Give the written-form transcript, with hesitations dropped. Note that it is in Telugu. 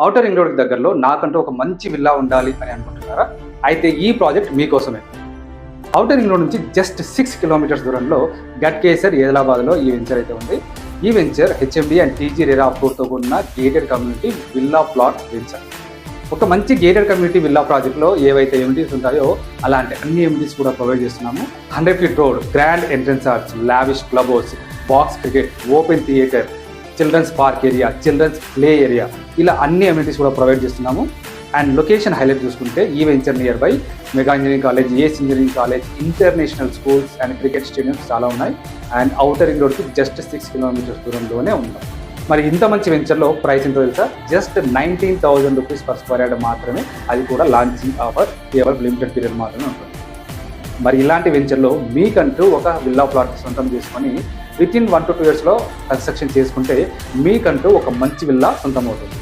ఔటర్ రింగ్ రోడ్కి దగ్గరలో నాకంటూ ఒక మంచి విల్లా ఉండాలి అని అనుకుంటున్నారా? అయితే ఈ ప్రాజెక్ట్ మీకోసమే. ఔటర్ రింగ్ రోడ్ నుంచి జస్ట్ 6 కిలోమీటర్స్ దూరంలో గట్కేసర్ ఏదలాబాద్లో ఈ వెంచర్ అయితే ఉంది. ఈ venture HMD and TG RERA అప్రూవ్తో కూడిన gated community villa plot venture. ఒక మంచి గేటెడ్ కమ్యూనిటీ విల్లా ప్రాజెక్ట్లో ఏవైతే ఎమ్యూనిటీస్ ఉంటాయో అలాంటి అన్ని ఎమ్యూనిటీస్ కూడా ప్రొవైడ్ చేస్తున్నాము. 100 feet road, grand entrance arch, lavish club house, box cricket, open theatre, children's park area, children's play area, ఇలా అన్ని అమ్యూనిటీస్ కూడా ప్రొవైడ్ చేస్తున్నాము. అండ్ లొకేషన్ హైలైట్ చూసుకుంటే ఈ venture near by mega engineering college, A S engineering college, international schools and cricket stadiums చాలా ఉన్నాయి. అండ్ ఔటర్ రింగ్ రోడ్కి జస్ట్ 6 కిలోమీటర్స్ దూరంలోనే ఉన్నాం. మరి ఇంత మంచి వెంచర్లో ప్రైస్ ఎంతో తెలుసా? Just 19,000 rupees per square yard మాత్రమే. అది కూడా లాంచింగ్ ఆఫర్, కేవలం లిమిటెడ్ పీరియడ్ మాత్రమే ఉంటుంది. మరి ఇలాంటి వెంచర్లో మీకంటూ ఒక విల్లా ప్లాట్ సొంతం చేసుకొని వితిన్ 1 to 2 yearsలో కన్స్ట్రక్షన్ చేసుకుంటే మీకంటూ ఒక మంచి విల్లా సొంతం అవుతుంది.